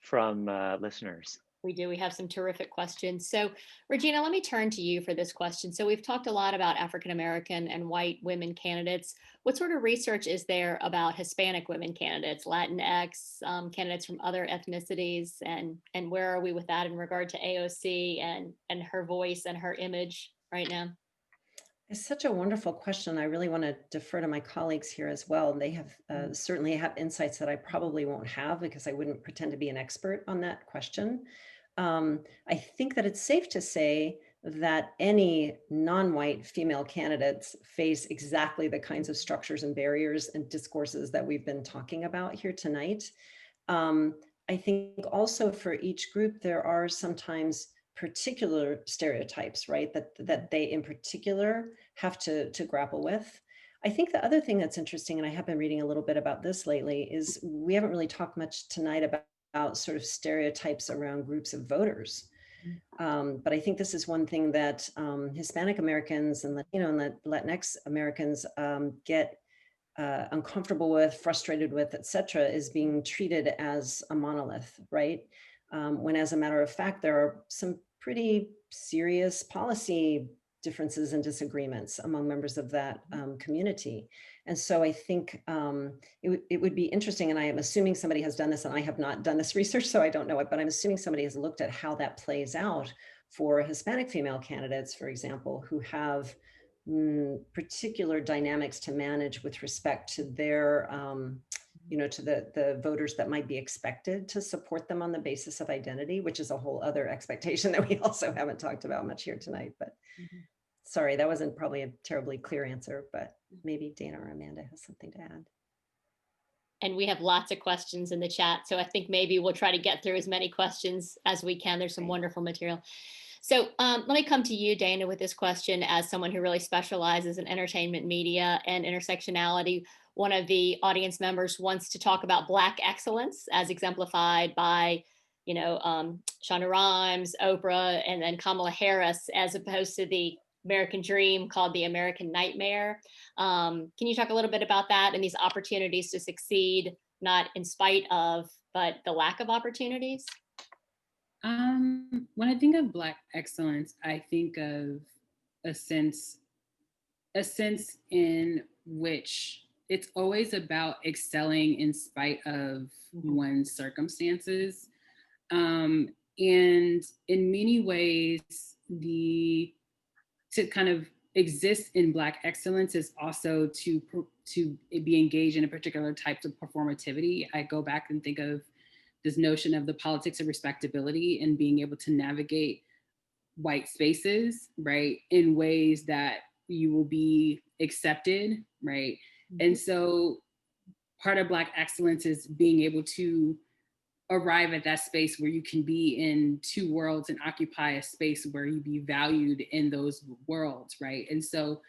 from listeners? We do. We have some terrific questions. So, Regina, let me turn to you for this question. So we've talked a lot about African-American and white women candidates. What sort of research is there about Hispanic women candidates, Latinx, candidates from other ethnicities, and where are we with that in regard to AOC and her voice and her image right now? It's such a wonderful question. I really want to defer to my colleagues here as well. And they have certainly have insights that I probably won't have because I wouldn't pretend to be an expert on that question. I think that it's safe to say that any non-white female candidates face exactly the kinds of structures and barriers and discourses that we've been talking about here tonight. I think also for each group, there are sometimes particular stereotypes, right, that they in particular have to grapple with. I think the other thing that's interesting, and I have been reading a little bit about this lately, is we haven't really talked much tonight about sort of stereotypes around groups of voters. But I think this is one thing that Hispanic Americans and Latino and Latinx Americans get uncomfortable with, frustrated with, et cetera, is being treated as a monolith, right? When as a matter of fact, there are some pretty serious policy differences and disagreements among members of that community. And so I think it would be interesting, and I am assuming somebody has done this, and I have not done this research, so I don't know it, but I'm assuming somebody has looked at how that plays out for Hispanic female candidates, for example, who have particular dynamics to manage with respect to their, to the voters that might be expected to support them on the basis of identity, which is a whole other expectation that we also haven't talked about much here tonight. But sorry, that wasn't probably a terribly clear answer, but maybe Dayna or Amanda has something to add. And we have lots of questions in the chat, so I think maybe we'll try to get through as many questions as we can. There's some wonderful material. So let me come to you, Dayna, with this question as someone who really specializes in entertainment media and intersectionality. One of the audience members wants to talk about Black excellence as exemplified by, Shonda Rhimes, Oprah, and then Kamala Harris, as opposed to the American dream called the American nightmare. Can you talk a little bit about that and these opportunities to succeed, not in spite of, but the lack of opportunities? When I think of Black excellence, I think of a sense in which it's always about excelling in spite of one's circumstances. And in many ways, to kind of exist in Black excellence is also to be engaged in a particular type of performativity. I go back and think of this notion of the politics of respectability and being able to navigate white spaces, right, in ways that you will be accepted, right? And so part of Black excellence is being able to arrive at that space where you can be in two worlds and occupy a space where you be valued in those worlds, right? And so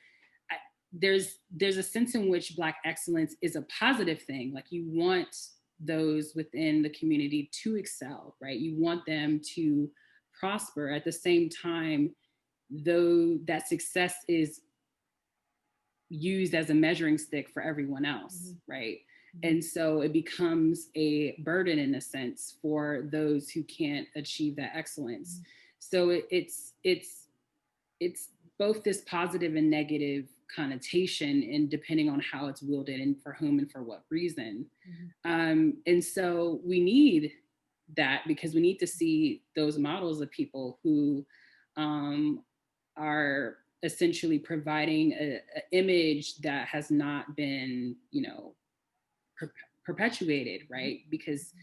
there's a sense in which Black excellence is a positive thing. Like, you want those within the community to excel, right? You want them to prosper. At the same time, though, that success is used as a measuring stick for everyone else, right? And so it becomes a burden, in a sense, for those who can't achieve that excellence. So it's both this positive and negative connotation, and depending on how it's wielded and for whom and for what reason. And so we need that, because we need to see those models of people who are essentially providing an image that has not been, perpetuated, right? Because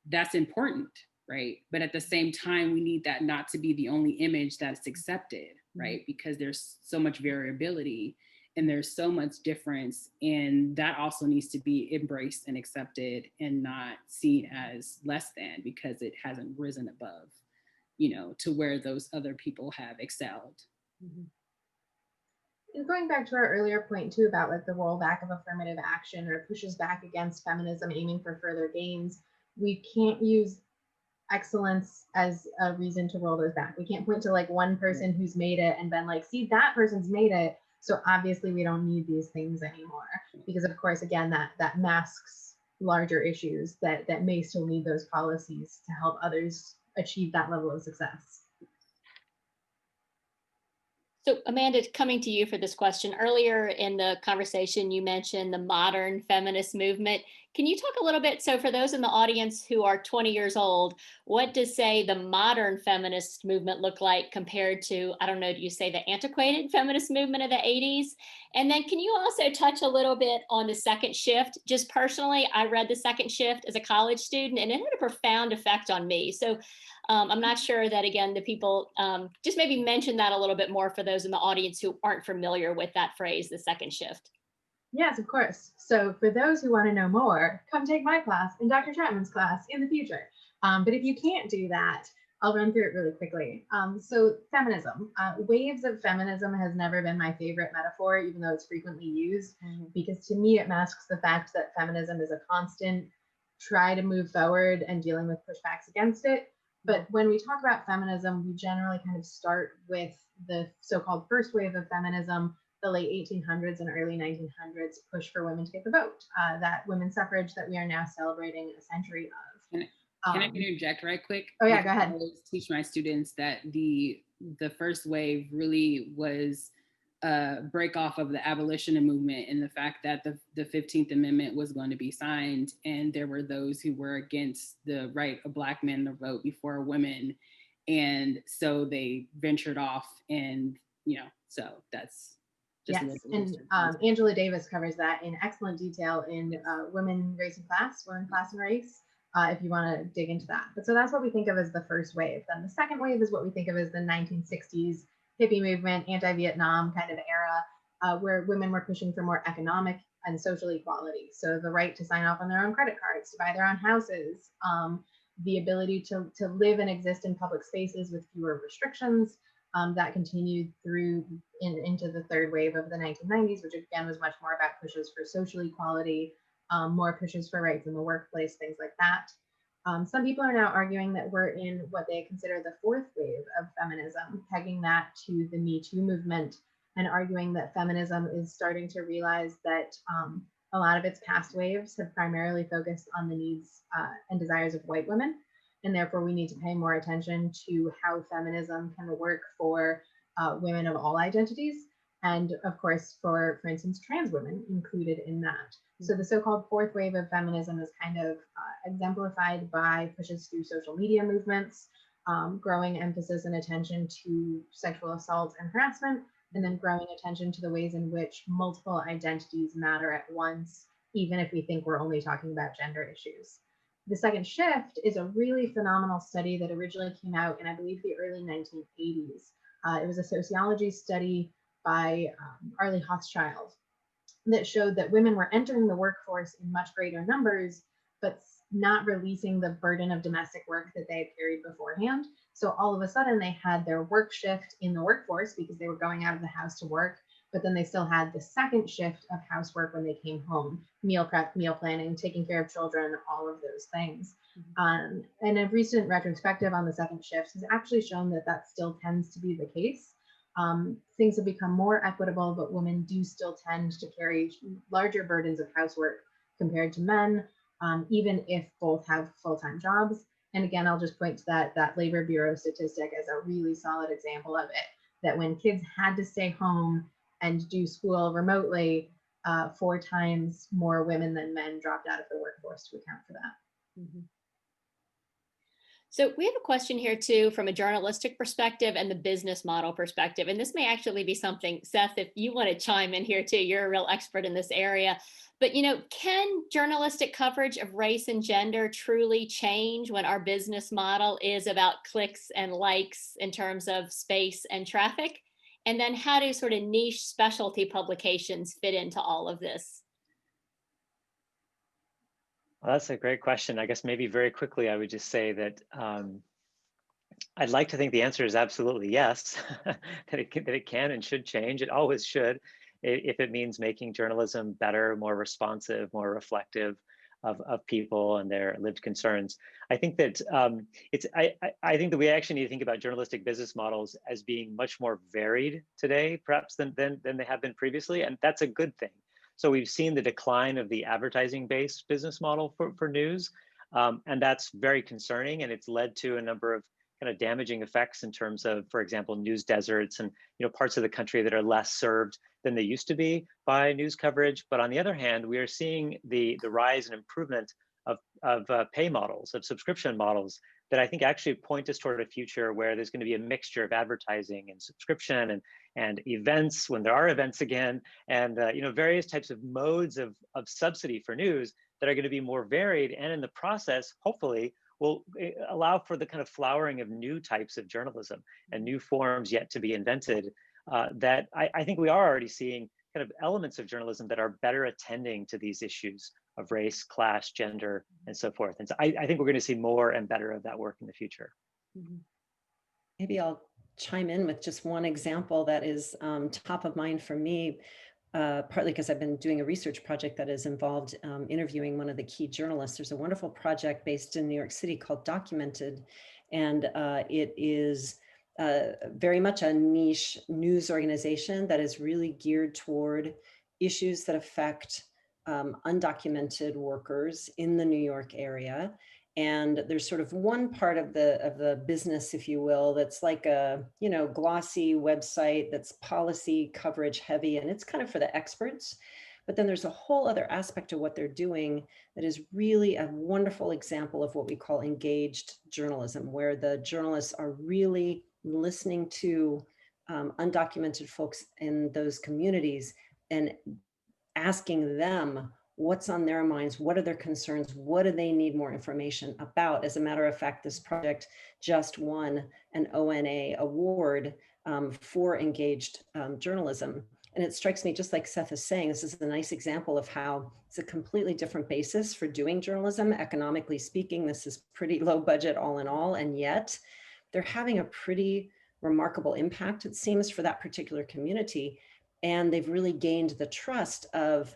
that's important, right? But at the same time, we need that not to be the only image that's accepted, right? Because there's so much variability and there's so much difference, and that also needs to be embraced and accepted and not seen as less than because it hasn't risen above, to where those other people have excelled. And going back to our earlier point too about like the rollback of affirmative action or pushes back against feminism aiming for further gains, we can't use excellence as a reason to roll those back. We can't point to like one person who's made it and been like, see, that person's made it, so obviously we don't need these things anymore. Because of course, again, that masks larger issues that may still need those policies to help others achieve that level of success. So Amanda, coming to you for this question. Earlier in the conversation, you mentioned the modern feminist movement. Can you talk a little bit, so for those in the audience who are 20 years old, what does, say, the modern feminist movement look like compared to, I don't know, do you say the antiquated feminist movement of the 80s? And then can you also touch a little bit on the second shift? Just personally, I read the second shift as a college student, and it had a profound effect on me. So I'm not sure that, again, the people, just maybe mention that a little bit more for those in the audience who aren't familiar with that phrase, the second shift. Yes, of course. So for those who want to know more, come take my class and Dr. Chatman's class in the future. But if you can't do that, I'll run through it really quickly. So feminism, waves of feminism has never been my favorite metaphor, even though it's frequently used, because to me, it masks the fact that feminism is a constant try to move forward and dealing with pushbacks against it. But when we talk about feminism, we generally kind of start with the so-called first wave of feminism, the late 1800s and early 1900s push for women to get the vote, that women's suffrage that we are now celebrating a century of. Can I interject right quick? Oh yeah, go ahead. I always teach my students that the first wave really was a break off of the abolition movement, and the fact that the 15th Amendment was going to be signed, and there were those who were against the right of Black men to vote before women, and so they ventured off, and so that's just yes. And Angela Davis covers that in excellent detail in Women, Race and Class, Women, Class and Race, if you want to dig into that. But so that's what we think of as the first wave. Then the second wave is what we think of as the 1960s hippie movement, anti-Vietnam kind of era, where women were pushing for more economic and social equality. So the right to sign off on their own credit cards, to buy their own houses, the ability to live and exist in public spaces with fewer restrictions. That continued through into the third wave of the 1990s, which again was much more about pushes for social equality, more pushes for rights in the workplace, things like that. Some people are now arguing that we're in what they consider the fourth wave of feminism, pegging that to the Me Too movement, and arguing that feminism is starting to realize that a lot of its past waves have primarily focused on the needs and desires of white women, and therefore we need to pay more attention to how feminism can work for women of all identities, and of course for instance, trans women included in that. So the so-called fourth wave of feminism is kind of exemplified by pushes through social media movements, growing emphasis and attention to sexual assault and harassment, and then growing attention to the ways in which multiple identities matter at once, even if we think we're only talking about gender issues. The second shift is a really phenomenal study that originally came out in, I believe, the early 1980s. It was a sociology study by Arlie Hochschild that showed that women were entering the workforce in much greater numbers, but not releasing the burden of domestic work that they had carried beforehand. So all of a sudden they had their work shift in the workforce because they were going out of the house to work, but then they still had the second shift of housework when they came home, meal prep, meal planning, taking care of children, all of those things. And a recent retrospective on the second shift has actually shown that that still tends to be the case. Things have become more equitable, but women do still tend to carry larger burdens of housework compared to men, even if both have full-time jobs. And again, I'll just point to that Labor Bureau statistic as a really solid example of it, that when kids had to stay home and do school remotely, 4 times more women than men dropped out of the workforce to account for that. Mm-hmm. So we have a question here too, from a journalistic perspective and the business model perspective. And this may actually be something, Seth, if you want to chime in here too, you're a real expert in this area. But, can journalistic coverage of race and gender truly change when our business model is about clicks and likes in terms of space and traffic? And then how do sort of niche specialty publications fit into all of this? Well, that's a great question. I guess maybe very quickly, I would just say that I'd like to think the answer is absolutely yes, that it can and should change. It always should, if it means making journalism better, more responsive, more reflective of people and their lived concerns. I think that I think that we actually need to think about journalistic business models as being much more varied today, perhaps than they have been previously, and that's a good thing. So we've seen the decline of the advertising-based business model for news, and that's very concerning, and it's led to a number of kind of damaging effects in terms of, for example, news deserts and parts of the country that are less served than they used to be by news coverage. But on the other hand, we are seeing the rise and improvement of pay models, of subscription models that I think actually point us toward a future where there's going to be a mixture of advertising and subscription and events when there are events again, and various types of modes of subsidy for news that are going to be more varied, and in the process, hopefully, will allow for the kind of flowering of new types of journalism and new forms yet to be invented that I think we are already seeing kind of elements of journalism that are better attending to these issues of race, class, gender, and so forth. And so I think we're going to see more and better of that work in the future. Maybe I'll chime in with just one example that is top of mind for me, partly because I've been doing a research project that is involved interviewing one of the key journalists. There's a wonderful project based in New York City called Documented, and it is very much a niche news organization that is really geared toward issues that affect undocumented workers in the New York area. And there's sort of one part of the business, if you will, that's like a, you know, glossy website that's policy coverage heavy, and it's kind of for the experts. But then there's a whole other aspect of what they're doing that is really a wonderful example of what we call engaged journalism, where the journalists are really listening to undocumented folks in those communities and asking them what's on their minds, what are their concerns, what do they need more information about. As a matter of fact, this project just won an ONA award for engaged journalism. And it strikes me, just like Seth is saying, this is a nice example of how it's a completely different basis for doing journalism. Economically speaking, this is pretty low budget all in all, and yet they're having a pretty remarkable impact, it seems, for that particular community. And they've really gained the trust of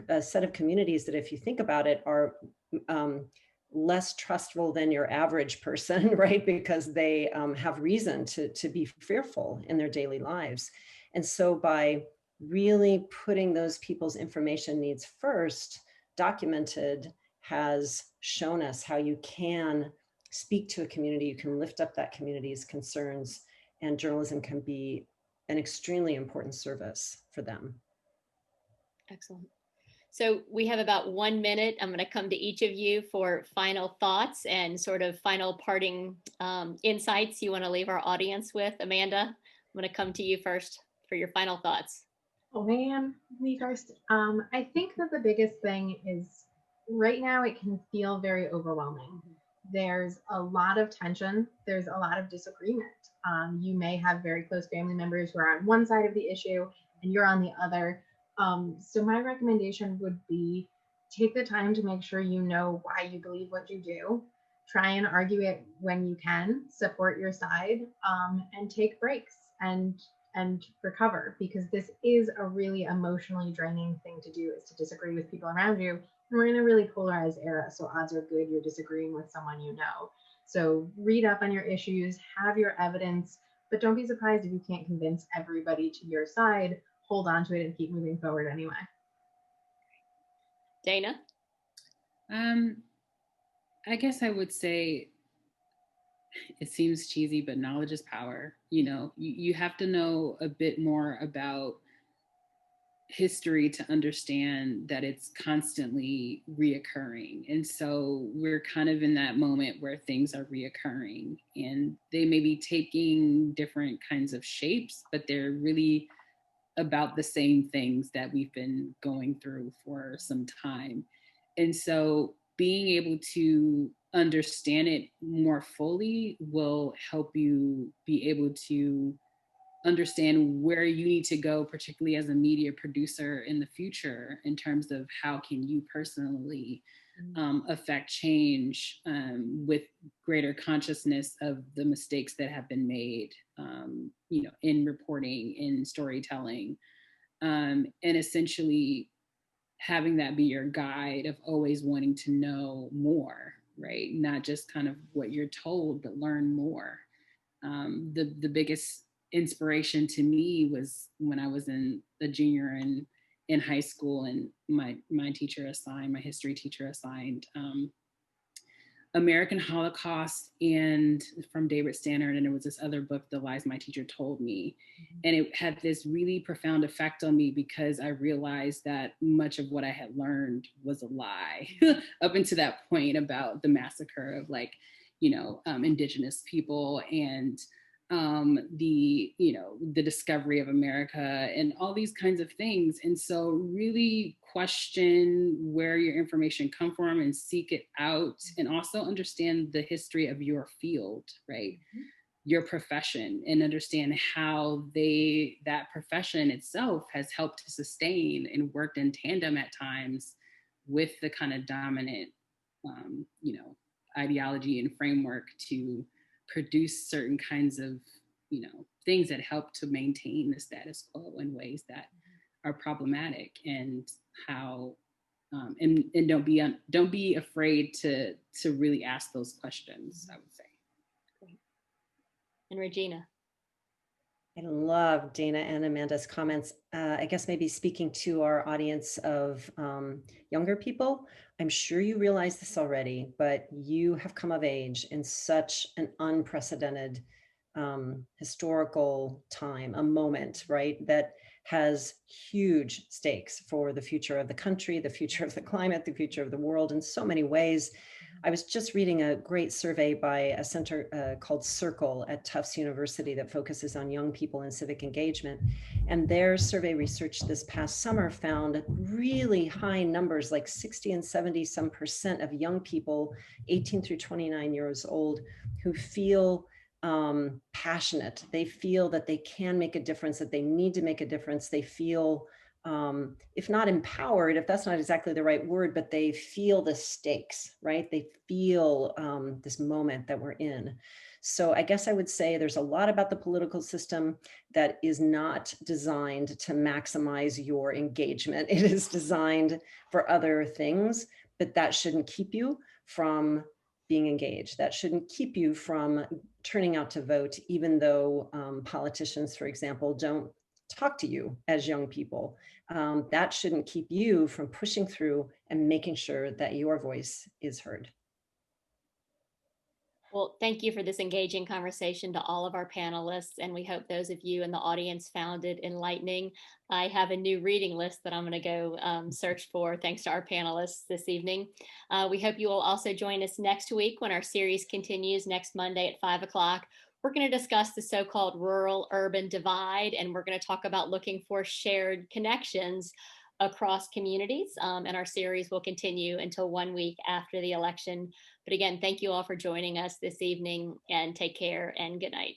a set of communities that, if you think about it, are less trustful than your average person, right? Because they have reason to be fearful in their daily lives. And so by really putting those people's information needs first, Documented has shown us how you can speak to a community, you can lift up that community's concerns, and journalism can be an extremely important service for them. Excellent. So we have about 1 minute. I'm going to come to each of you for final thoughts and sort of final parting insights you want to leave our audience with. Amanda, I'm going to come to you first for your final thoughts. Oh man, me first. I think that the biggest thing is right now it can feel very overwhelming. There's a lot of tension. There's a lot of disagreement. You may have very close family members who are on one side of the issue and you're on the other. So my recommendation would be take the time to make sure you know why you believe what you do. Try and argue it when you can, support your side, and take breaks and recover, because this is a really emotionally draining thing to do, is to disagree with people around you. And we're in a really polarized era, so odds are good you're disagreeing with someone you know. So read up on your issues, have your evidence, but don't be surprised if you can't convince everybody to your side. Hold on to it and keep moving forward anyway. Dayna? I guess I would say, it seems cheesy, but knowledge is power. You know, you have to know a bit more about history to understand that it's constantly reoccurring. And so we're kind of in that moment where things are reoccurring and they may be taking different kinds of shapes, but they're really about the same things that we've been going through for some time. And so being able to understand it more fully will help you be able to understand where you need to go, particularly as a media producer in the future, in terms of how can you personally affect change with greater consciousness of the mistakes that have been made, you know, in reporting, in storytelling, and essentially having that be your guide of always wanting to know more, right? Not just kind of what you're told, but learn more. The biggest inspiration to me was when I was a junior in high school, and my history teacher assigned American Holocaust and from David Stannard, and it was this other book, The Lies My Teacher Told Me. And it had this really profound effect on me because I realized that much of what I had learned was a lie up until that point about the massacre of, like, you know, indigenous people and the discovery of America and all these kinds of things. And so really question where your information come from and seek it out, and also understand the history of your field, right? Your profession, and understand how that profession itself has helped to sustain and worked in tandem at times with the kind of dominant, ideology and framework to produce certain kinds of, things that help to maintain the status quo in ways that are problematic, and how, and don't be afraid to really ask those questions, I would say. Great. And Regina? I love Dayna and Amanda's comments. I guess maybe speaking to our audience of younger people, I'm sure you realize this already, but you have come of age in such an unprecedented historical time, a moment, right, that has huge stakes for the future of the country, the future of the climate, the future of the world in so many ways. I was just reading a great survey by a center called Circle at Tufts University that focuses on young people and civic engagement. And their survey research this past summer found really high numbers, like 60 and 70 some percent of young people, 18 through 29 years old, who feel passionate. They feel that they can make a difference, that they need to make a difference. They feel if not empowered, if that's not exactly the right word, but they feel the stakes, right? They feel this moment that we're in. So I guess I would say there's a lot about the political system that is not designed to maximize your engagement. It is designed for other things, but that shouldn't keep you from being engaged. That shouldn't keep you from turning out to vote, even though politicians, for example, don't talk to you as young people. That shouldn't keep you from pushing through and making sure that your voice is heard. Well, thank you for this engaging conversation to all of our panelists, and we hope those of you in the audience found it enlightening. I have a new reading list that I'm going to go search for, thanks to our panelists this evening. We hope you will also join us next week when our series continues next Monday at 5 o'clock. We're going to discuss the so-called rural-urban divide, and we're going to talk about looking for shared connections across communities. And our series will continue until 1 week after the election. But again, thank you all for joining us this evening, and take care and good night.